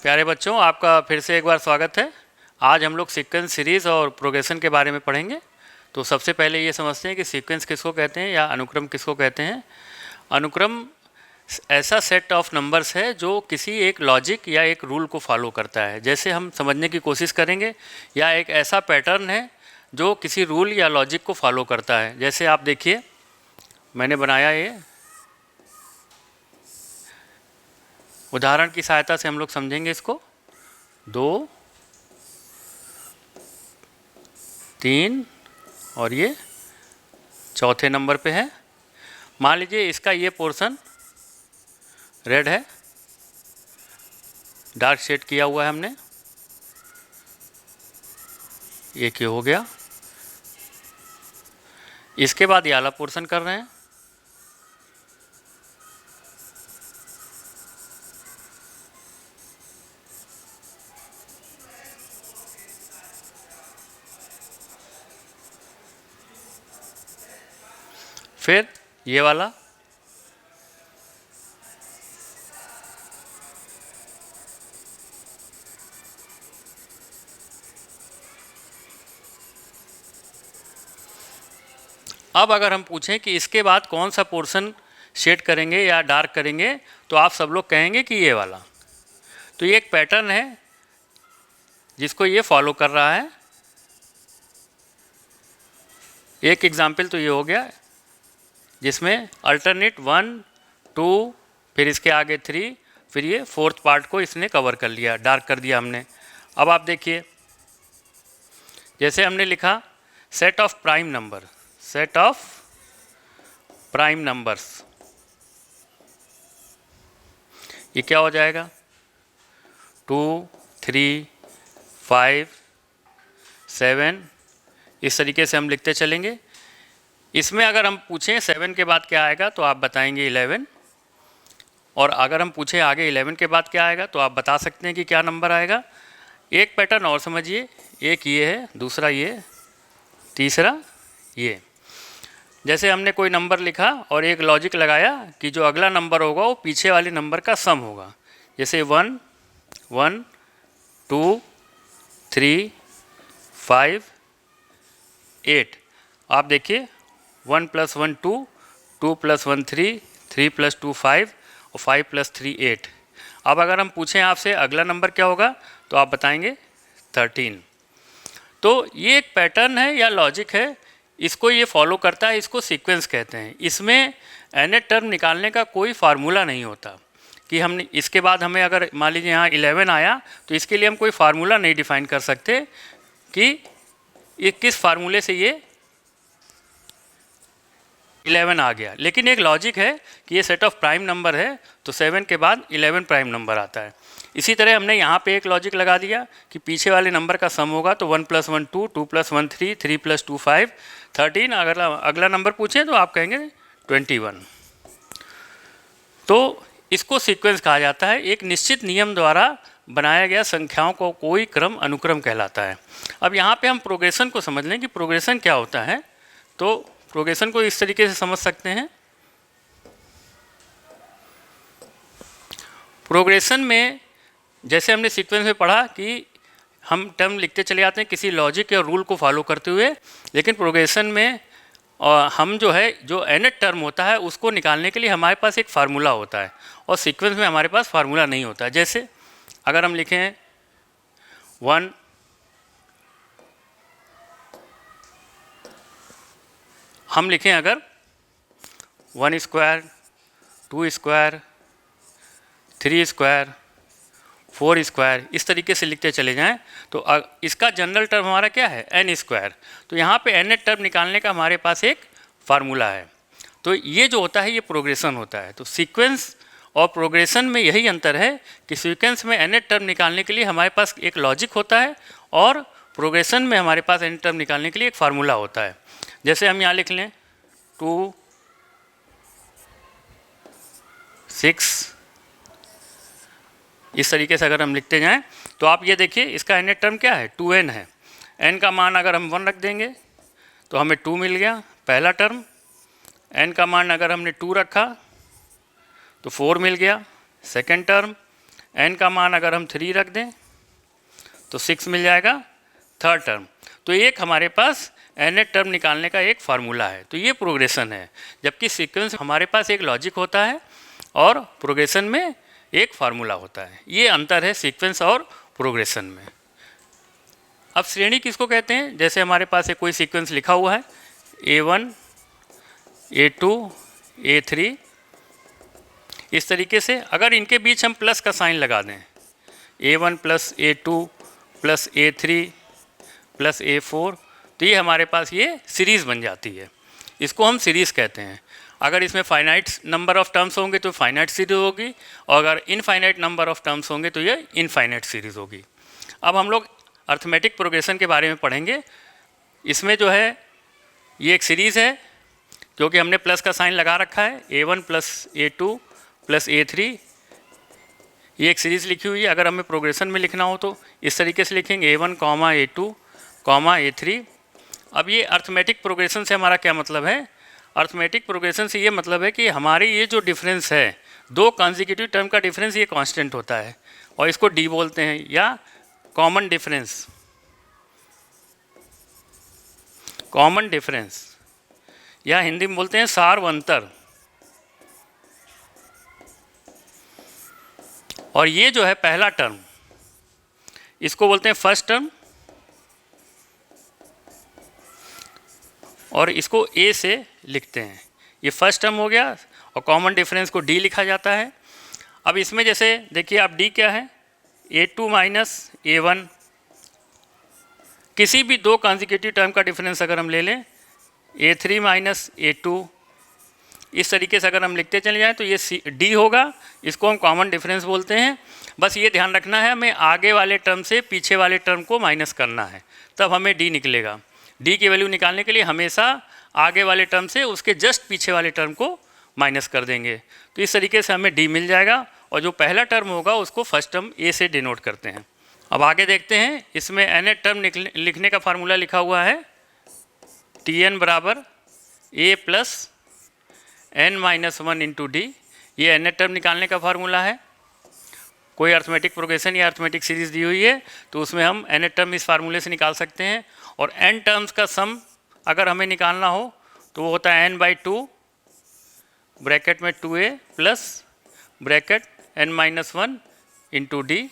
प्यारे बच्चों, आपका फिर से एक बार स्वागत है। आज हम लोग सीक्वेंस सीरीज़ और प्रोग्रेशन के बारे में पढ़ेंगे। तो सबसे पहले ये समझते हैं कि सीक्वेंस किसको कहते हैं या अनुक्रम किसको कहते हैं। अनुक्रम ऐसा सेट ऑफ नंबर्स है जो किसी एक लॉजिक या एक रूल को फॉलो करता है। जैसे हम समझने की कोशिश करेंगे, या एक ऐसा पैटर्न है जो किसी रूल या लॉजिक को फॉलो करता है। जैसे आप देखिए, मैंने बनाया ये उदाहरण की सहायता से हम लोग समझेंगे इसको। 2, 3 और ये चौथे नंबर पे है। मान लीजिए इसका ये पोर्शन रेड है, डार्क शेड किया हुआ है हमने। ये क्या हो गया। इसके बाद ये वाला पोर्शन कर रहे हैं। फिर ये वाला, अब अगर हम पूछें कि इसके बाद कौन सा पोर्शन शेड करेंगे या डार्क करेंगे, तो आप सब लोग कहेंगे कि ये वाला। तो ये एक पैटर्न है जिसको ये फॉलो कर रहा है। एक एग्जाम्पल तो ये हो गया जिसमें अल्टरनेट 1, 2, फिर इसके आगे 3, फिर ये फोर्थ पार्ट को इसने कवर कर लिया, डार्क कर दिया हमने। अब आप देखिए, जैसे हमने लिखा set of prime number, set of prime numbers, ये क्या हो जाएगा? 2, 3, 5, 7, इस तरीके से हम लिखते चलेंगे। इसमें अगर हम पूछें 7 के बाद क्या आएगा, तो आप बताएंगे 11। और अगर हम पूछें आगे 11 के बाद क्या आएगा, तो आप बता सकते हैं कि क्या नंबर आएगा। एक पैटर्न और समझिए, एक ये है, दूसरा ये, तीसरा ये। जैसे हमने कोई नंबर लिखा और एक लॉजिक लगाया कि जो अगला नंबर होगा वो पीछे वाले नंबर का सम होगा। जैसे 1, 1, 2, 3, 5, 8। आप देखिए 1 + 1 2, 2 + 1 3, 3 + 2 5 और 5 + 3 8। अब अगर हम पूछें आपसे अगला नंबर क्या होगा, तो आप बताएंगे 13। तो ये एक पैटर्न है या लॉजिक है, इसको ये फॉलो करता है, इसको सीक्वेंस कहते हैं। इसमें nth टर्म निकालने का कोई फार्मूला नहीं होता कि हमने इसके बाद हमें अगर मान लीजिए यहाँ 11 आया, तो इसके लिए हम कोई फार्मूला नहीं डिफाइन कर सकते कि ये किस फार्मूले से ये 11 आ गया। लेकिन एक लॉजिक है कि ये सेट ऑफ प्राइम नंबर है, तो 7 के बाद 11 प्राइम नंबर आता है। इसी तरह हमने यहाँ पे एक लॉजिक लगा दिया कि पीछे वाले नंबर का सम होगा, तो 1 + 1 2, 2 + 1 3, 3 + 2 5, 13। अगर अगला नंबर पूछें तो आप कहेंगे 21। तो इसको सीक्वेंस कहा जाता है। एक निश्चित नियम द्वारा बनाया गया संख्याओं को कोई क्रम अनुक्रम कहलाता है। अब यहाँ पे हम प्रोग्रेशन को समझ लें कि प्रोग्रेशन क्या होता है। तो प्रोग्रेशन को इस तरीके से समझ सकते हैं। प्रोग्रेशन में जैसे हमने सीक्वेंस में पढ़ा कि हम टर्म लिखते चले जाते हैं किसी लॉजिक या रूल को फॉलो करते हुए, लेकिन प्रोग्रेशन में हम जो है जो nth टर्म होता है उसको निकालने के लिए हमारे पास एक फार्मूला होता है, और सीक्वेंस में हमारे पास फार्मूला नहीं होता। जैसे अगर हम लिखें 1, हम लिखें अगर 1 स्क्वायर, 2 स्क्वायर, 3 स्क्वायर, 4 स्क्वायर, इस तरीके से लिखते चले जाएं, तो इसका जनरल टर्म हमारा क्या है? n square. तो यहाँ पे nth टर्म निकालने का हमारे पास एक फार्मूला है। तो ये जो होता है ये प्रोग्रेशन होता है। तो सीक्वेंस और प्रोग्रेशन में यही अंतर है कि सीक्वेंस में nth टर्म निकालने के लिए हमारे पास एक लॉजिक होता है, और प्रोग्रेशन में हमारे पास nth टर्म निकालने के लिए एक फार्मूला होता है। जैसे हम यहाँ लिख लें 2, 6, इस तरीके से अगर हम लिखते जाएं, तो आप ये देखिए इसका nth टर्म क्या है? 2n है। n का मान अगर हम 1 रख देंगे तो हमें 2 मिल गया पहला टर्म। n का मान अगर हमने 2 रखा तो 4 मिल गया सेकेंड टर्म। n का मान अगर हम 3 रख दें तो 6 मिल जाएगा थर्ड टर्म। तो एक हमारे पास nth टर्म निकालने का एक फार्मूला है। तो ये प्रोग्रेशन है, जबकि सीक्वेंस हमारे पास एक लॉजिक होता है और प्रोग्रेशन में एक फार्मूला होता है। ये अंतर है सीक्वेंस और प्रोग्रेशन में। अब श्रेणी किसको कहते हैं? जैसे हमारे पास एक कोई सीक्वेंस लिखा हुआ है A1 A2 A3, इस तरीके से अगर इनके बीच हम प्लस का साइन लगा दें, A1 plus A2 plus A3 plus A4, तो ये हमारे पास ये सीरीज़ बन जाती है। इसको हम सीरीज़ कहते हैं। अगर इसमें फाइनाइट नंबर ऑफ टर्म्स होंगे तो फाइनाइट सीरीज़ होगी, और अगर इनफाइनाइट नंबर ऑफ टर्म्स होंगे तो ये इनफाइनाइट सीरीज़ होगी। अब हम लोग अर्थमेटिक प्रोग्रेशन के बारे में पढ़ेंगे। इसमें जो है ये एक सीरीज़ है, क्योंकि हमने प्लस का साइन लगा रखा है, A1 plus A2 plus A3, ये एक सीरीज़ लिखी हुई है। अगर हमें प्रोग्रेशन में लिखना हो तो इस तरीके से लिखेंगे A1 comma A2 comma A3। अब ये अर्थमेटिक प्रोग्रेशन से हमारा क्या मतलब है? अर्थमेटिक प्रोग्रेशन से ये मतलब है कि हमारी ये जो डिफरेंस है, दो कॉन्जिक्यूटिव टर्म का डिफरेंस, ये कांस्टेंट होता है और इसको डी बोलते हैं, या कॉमन डिफरेंस, कॉमन डिफरेंस, या हिंदी में बोलते हैं सार्वंतर। और ये जो है पहला टर्म, इसको बोलते हैं फर्स्ट टर्म, और इसको ए से लिखते हैं। ये फर्स्ट टर्म हो गया, और कॉमन डिफरेंस को डी लिखा जाता है। अब इसमें जैसे देखिए आप डी क्या है, A2 माइनस A1, किसी भी दो कॉन्जिक्यूटिव टर्म का डिफरेंस अगर हम ले लें, A3 माइनस A2, इस तरीके से अगर हम लिखते चले जाएं तो ये डी होगा। इसको हम कॉमन डिफरेंस बोलते हैं। बस ये ध्यान रखना है, हमें आगे वाले टर्म से पीछे वाले टर्म को माइनस करना है, तब हमें डी निकलेगा। डी की वैल्यू निकालने के लिए हमेशा आगे वाले टर्म से उसके जस्ट पीछे वाले टर्म को माइनस कर देंगे, तो इस तरीके से हमें डी मिल जाएगा। और जो पहला टर्म होगा उसको फर्स्ट टर्म ए से डिनोट करते हैं। अब आगे देखते हैं, इसमें nth टर्म लिखने का फार्मूला लिखा हुआ है Tn बराबर A plus n minus 1 into D. ये nth टर्म निकालने का फार्मूला है। कोई अर्थमेटिक प्रोग्रेशन या अर्थमेटिक सीरीज़ दी हुई है तो उसमें हम nth टर्म इस फार्मूले से निकाल सकते हैं। और n टर्म्स का सम अगर हमें निकालना हो तो वो होता है n/2 ब्रैकेट में 2a plus bracket n minus 1 into D.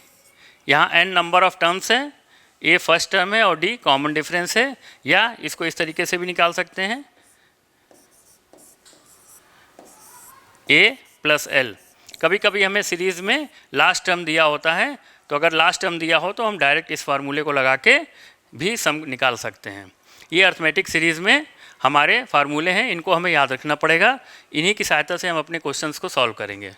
यहाँ n नंबर ऑफ टर्म्स हैं, a फर्स्ट टर्म है और d कॉमन डिफरेंस है, या इसको इस तरीके से भी निकाल सकते हैं a प्लस l। कभी कभी हमें सीरीज़ में लास्ट टर्म दिया होता है, तो अगर लास्ट टर्म दिया हो तो हम डायरेक्ट इस फार्मूले को लगा के भी सम निकाल सकते हैं। ये अर्थमेटिक सीरीज़ में हमारे फार्मूले हैं, इनको हमें याद रखना पड़ेगा। इन्हीं की सहायता से हम अपने क्वेश्चंस को सॉल्व करेंगे।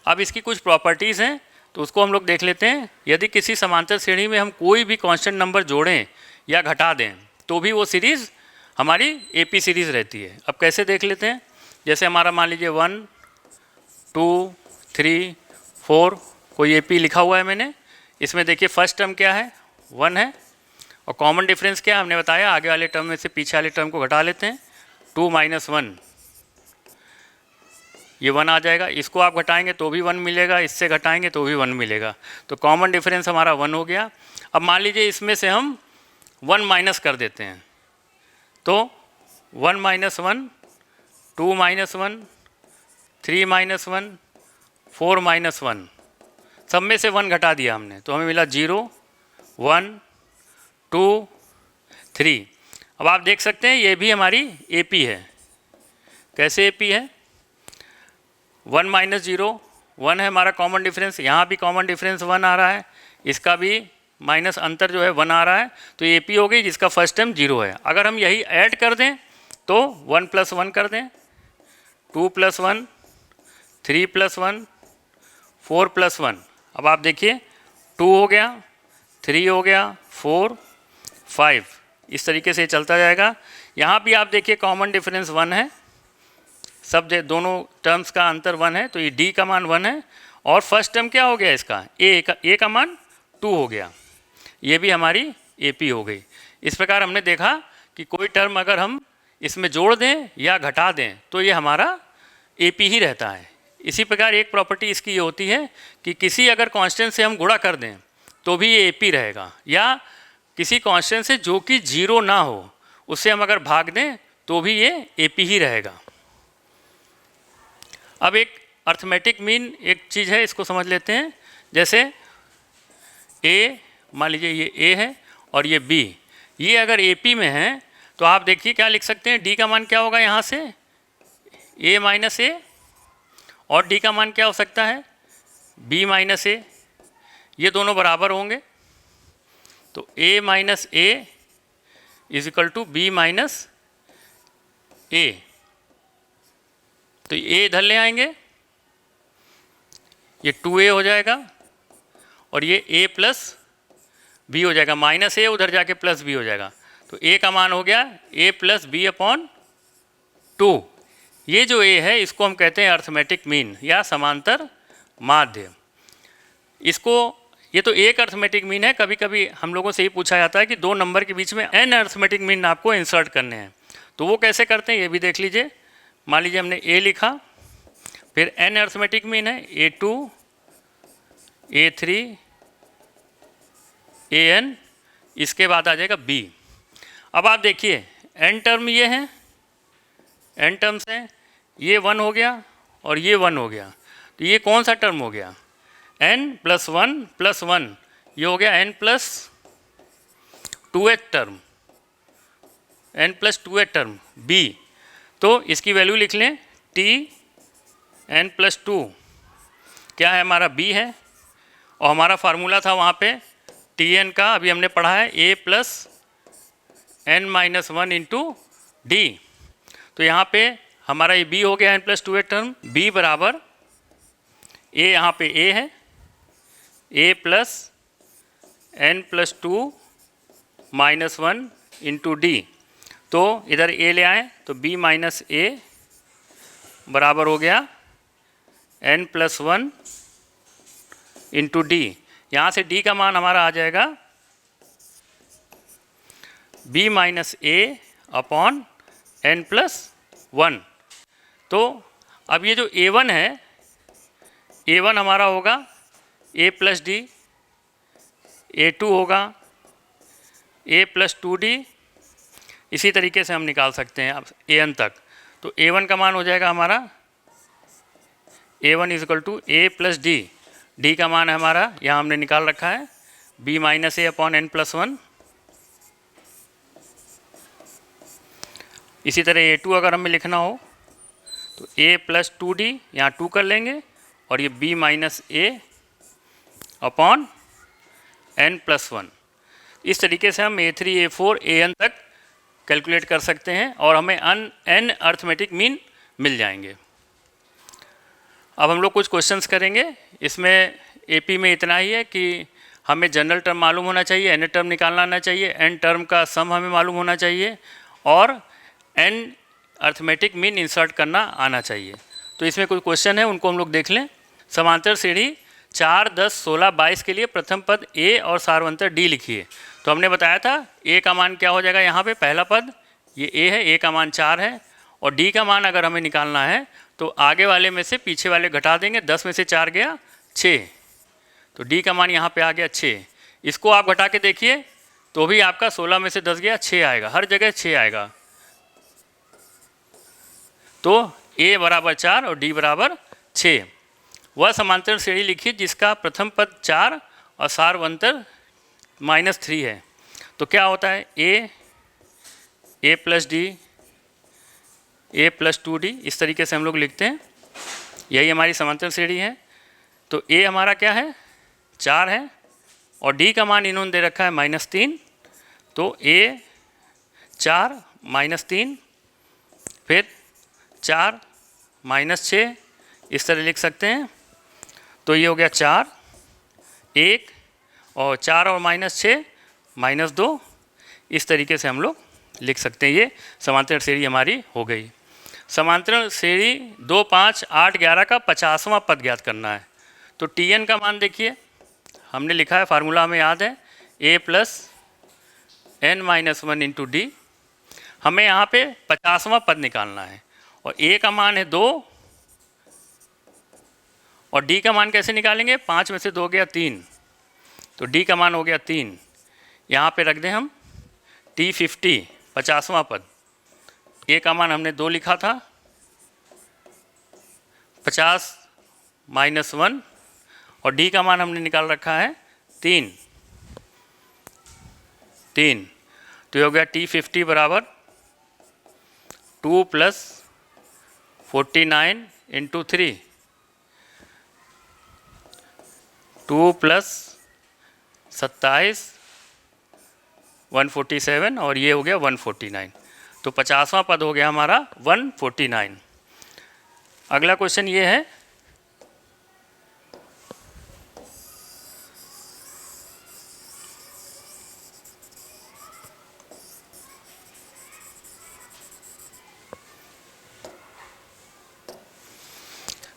अब इसकी कुछ प्रॉपर्टीज़ हैं तो उसको हम लोग देख लेते हैं। यदि किसी समांतर श्रेणी में हम कोई भी कांस्टेंट नंबर जोड़ें या घटा दें तो भी वो सीरीज़ हमारी AP सीरीज़ रहती है। अब कैसे देख लेते हैं, जैसे हमारा मान लीजिए 1 2 3 4 कोई AP लिखा हुआ है मैंने। इसमें देखिए फर्स्ट टर्म क्या है, 1 है, और कॉमन डिफरेंस क्या है हमने बताया, आगे वाले टर्म में से पीछे वाले टर्म को घटा लेते हैं। 2 माइनस 1, ये 1 आ जाएगा। इसको आप घटाएंगे तो भी 1 मिलेगा, इससे घटाएंगे तो भी 1 मिलेगा। तो कॉमन डिफरेंस हमारा 1 हो गया। अब मान लीजिए इसमें से हम 1 माइनस कर देते हैं, तो 1 माइनस 1, 2 माइनस 1, 3 माइनस 1, 4 माइनस 1, सब में से 1 घटा दिया हमने, तो हमें मिला 0 1 2 3। अब आप देख सकते हैं ये भी हमारी AP है। कैसे AP है, 1 माइनस 0 1 है हमारा कॉमन डिफरेंस, यहाँ भी कॉमन डिफरेंस 1 आ रहा है, इसका भी माइनस अंतर जो है 1 आ रहा है, तो AP हो गई जिसका फर्स्ट टर्म 0 है। अगर हम यही ऐड कर दें तो 1 प्लस 1 कर दें, 2 प्लस 1, 3 प्लस 1, 4 प्लस 1। अब आप देखिए 2 हो गया, 3 हो गया, 4 5, इस तरीके से चलता जाएगा। यहाँ भी आप देखिए कॉमन डिफरेंस 1 है, सब दोनों टर्म्स का अंतर 1 है, तो ये D का मान 1 है। और फर्स्ट टर्म क्या हो गया इसका, A का मान 2 हो गया, ये भी हमारी AP हो गई। इस प्रकार हमने देखा कि कोई टर्म अगर हम इसमें जोड़ दें या घटा दें तो ये हमारा AP ही रहता है। इसी प्रकार एक प्रॉपर्टी इसकी ये होती है कि किसी अगर कांस्टेंट से हम गुणा कर दें तो भी ये AP रहेगा, या किसी कांस्टेंट से जो कि 0 ना हो उससे हम अगर भाग दें तो भी ये AP ही रहेगा। अब एक अर्थमेटिक मीन एक चीज़ है, इसको समझ लेते हैं। जैसे A, मान लीजिए ये A है और ये B, ये अगर AP में है तो आप देखिए क्या लिख सकते हैं, D का मान क्या होगा यहाँ से A माइनस A, और D का मान क्या हो सकता है B माइनस A, ये दोनों बराबर होंगे। तो A minus A is equal to B minus A, तो ये इधर ले आएंगे, ये 2A हो जाएगा और ये A प्लस B हो जाएगा, माइनस A उधर जाके प्लस B हो जाएगा। तो A का मान हो गया A प्लस B अपॉन 2। ये जो A है इसको हम कहते हैं अर्थमेटिक मीन या समांतर माध्य। इसको, ये तो एक अर्थमेटिक मीन है, कभी कभी हम लोगों से ये पूछा जाता है कि 2 नंबर के बीच में n अर्थमेटिक मीन आपको इंसर्ट करने हैं, तो वो कैसे करते हैं ये भी देख लीजिए। मान लीजिए हमने A लिखा, फिर n अर्थमेटिक मीन है A2, A3, AN, इसके बाद आ जाएगा B। अब आप देखिए n टर्म ये हैं, n टर्म्स हैं, ये 1 हो गया और ये 1 हो गया, तो ये कौन सा टर्म हो गया n प्लस 1, ये हो गया n plus 2h term, n plus 2h term B। तो इसकी वैल्यू लिख लें t n प्लस 2 क्या है हमारा B है, और हमारा फार्मूला था वहाँ पे Tn का, अभी हमने पढ़ा है A plus n minus 1 into D। तो यहाँ पे हमारा ये B हो गया n plus 2h term, B बराबर A, यहाँ पे A है A plus n plus 2 minus 1 into D। तो इधर A ले आए तो B माइनस A बराबर हो गया n प्लस 1 इंटू D। यहाँ से D का मान हमारा आ जाएगा B minus A upon n plus 1। तो अब ये जो A1 है, A1 हमारा होगा A प्लस D, A2 होगा A प्लस 2D, इसी तरीके से हम निकाल सकते हैं अब AN तक। तो A1 का मान हो जाएगा हमारा A1 is equal to A plus D, D का मान है हमारा यहाँ हमने निकाल रखा है B minus A upon n plus 1। इसी तरह A2 अगर हमें लिखना हो तो A प्लस 2D, यहाँ 2 कर लेंगे, और ये B minus A upon n plus 1। इस तरीके से हम A3, A4, AN तक कैलकुलेट कर सकते हैं और हमें n अर्थमेटिक मीन मिल जाएंगे। अब हम लोग कुछ क्वेश्चंस करेंगे। इसमें AP में इतना ही है कि हमें जनरल टर्म मालूम होना चाहिए, n टर्म निकालना आना चाहिए, n टर्म का सम हमें मालूम होना चाहिए, और n अर्थमेटिक मीन इंसर्ट करना आना चाहिए। तो इसमें कुछ क्वेश्चन है, उनको हम लोग देख लें। समांतर श्रेणी 4, 10, 16, 22 के लिए प्रथम पद A और सार्वंतर D लिखिए। तो हमने बताया था A का मान क्या हो जाएगा, यहाँ पे पहला पद ये A है, A का मान 4 है, और D का मान अगर हमें निकालना है तो आगे वाले में से पीछे वाले घटा देंगे, 10 में से 4 गया 6, तो D का मान यहाँ पे आ गया 6। इसको आप घटा के देखिए तो भी आपका 16 में से 10 गया 6 आएगा, हर जगह 6 आएगा। तो A बराबर 4 और D बराबर 6। वह समांतर श्रेणी लिखिए जिसका प्रथम पद 4 और सार्वंतर -3 है। तो क्या होता है A plus D, A plus 2D, इस तरीके से हम लोग लिखते हैं। यही हमारी समांतर श्रेणी है। तो A हमारा क्या है 4 है, और D का मान इन्होंने दे रखा है -3, तो A 4 -3, फिर 4 -6, इस तरह लिख सकते हैं। तो ये हो गया 4, 1, और 4 और -6 -2, इस तरीके से हम लोग लिख सकते हैं। ये समांतर श्रेणी हमारी हो गई। समांतर श्रेणी 2, 5, 8, 11 का 50वां पद ज्ञात करना है। तो Tn का मान देखिए, हमने लिखा है, फार्मूला हमें याद है, A plus n minus 1 into D। हमें यहाँ पे 50वां पद निकालना है, और A का मान है 2, और डी का मान कैसे निकालेंगे, 5 में से 2 गया 3, तो डी का मान हो गया 3। यहाँ पे रख दें हम T50 50वां पद, ए का मान हमने 2 लिखा था, 50 - 1 और डी का मान हमने निकाल रखा है 3। तो ये हो गया T50 बराबर 2 + 49 × 3, 2 + 27 147 और ये हो गया 149। तो 50वां पद हो गया हमारा 149। अगला क्वेश्चन ये है,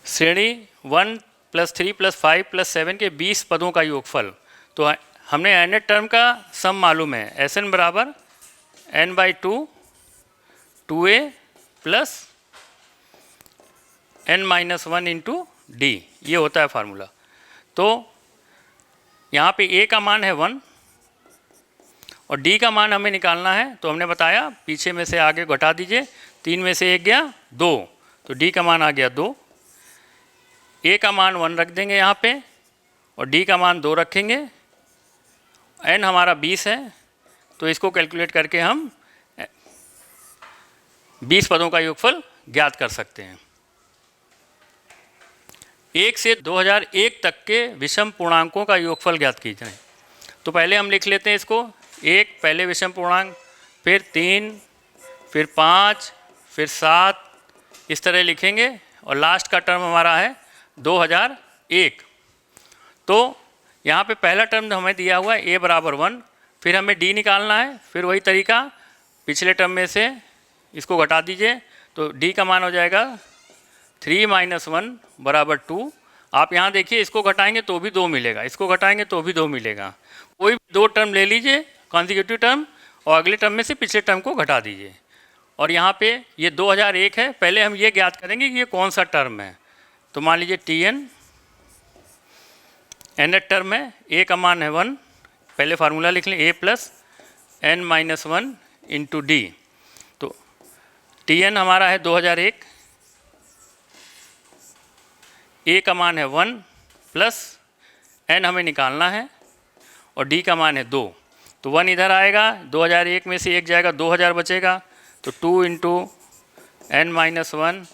श्रेणी 1 + 3 + 5 + 7 के 20 पदों का योगफल। तो हमने nth टर्म का सम मालूम है, Sn बराबर n/2 2a + n - 1 × d, ये होता है फार्मूला। तो यहाँ पे a का मान है 1 और d का मान हमें निकालना है। तो हमने बताया पीछे में से आगे घटा दीजिए, 3 में से 1 गया 2, तो d का मान आ गया 2। a का मान 1 रख देंगे यहाँ पे और d का मान 2 रखेंगे। n हमारा 20 है, तो इसको कैलकुलेट करके हम 20 पदों का योगफल ज्ञात कर सकते हैं। 1 से 2001 तक के विषम पूर्णांकों का योगफल ज्ञात कीजिए। तो पहले हम लिख लेते हैं इसको, 1 पहले विषम पूर्णांक, फिर 3, फिर 5, फिर 7, इस तरह लिखेंगे और लास्ट का टर्म हमारा है 2001। तो यहाँ पे पहला टर्म हमें दिया हुआ है a बराबर 1, फिर हमें d निकालना है, फिर वही तरीका पिछले टर्म में से इसको घटा दीजिए, तो d का मान हो जाएगा 3 - 1 बराबर 2। आप यहाँ देखिए, इसको घटाएंगे तो भी 2 मिलेगा, इसको घटाएंगे तो भी 2 मिलेगा। कोई भी 2 टर्म ले लीजिए कॉन्जिक्यूटिव टर्म और अगले टर्म में से पिछले टर्म को घटा दीजिए। और यहाँ पे ये 2001 है, पहले हम ये ज्ञात करेंगे कि ये कौन सा टर्म है। तो मान लीजिए Tn nth टर्म है, a का मान है 1, पहले फार्मूला लिख लें a + n - 1 × d। तो Tn हमारा है 2001, a का मान है 1 प्लस n हमें निकालना है और d का मान है 2। तो 1 इधर आएगा, 2001 में से 1 जाएगा, 2000 बचेगा, तो 2 × n - 1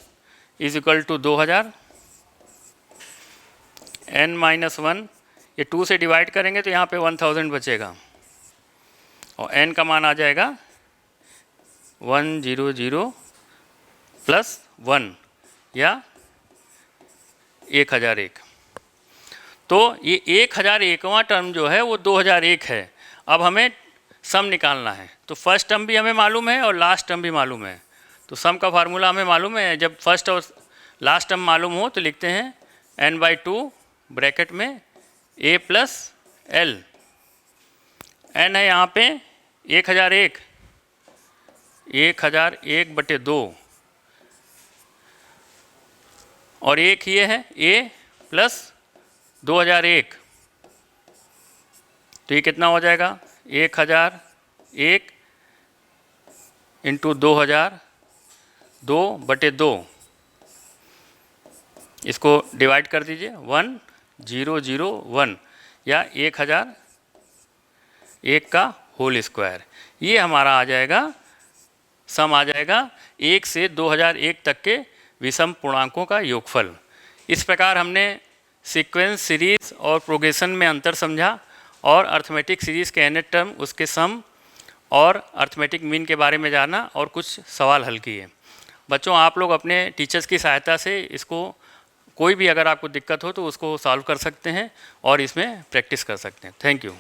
= 2000। n - 1 ये 2 से डिवाइड करेंगे तो यहाँ पे 1000 बचेगा और n का मान आ जाएगा 100 + 1 या 1001। तो ये 1001वां टर्म जो है वो 2001 है। अब हमें सम निकालना है, तो फर्स्ट टर्म भी हमें मालूम है और लास्ट टर्म भी मालूम है। तो सम का फार्मूला हमें मालूम है, जब फर्स्ट और लास्ट टर्म मालूम हो तो लिखते हैं n/2 ब्रैकेट में a + l। n है यहाँ पे 1001 / 2 और 1 ये है a + 2001, तो ये कितना हो जाएगा 1001 × 2000 2/2। इसको डिवाइड कर दीजिए 1001 या 1001 का होल स्क्वायर। ये हमारा आ जाएगा, सम आ जाएगा 1 से 2001 तक के विषम पूर्णांकों का योगफल। इस प्रकार हमने सीक्वेंस, सीरीज और प्रोग्रेशन में अंतर समझा और अर्थमेटिक सीरीज के nth टर्म, उसके सम और अर्थमेटिक मीन के बारे में जाना और कुछ सवाल हल किए। बच्चों, आप लोग अपने टीचर्स की सहायता से इसको, कोई भी अगर आपको दिक्कत हो तो उसको सॉल्व कर सकते हैं और इसमें प्रैक्टिस कर सकते हैं। Thank you.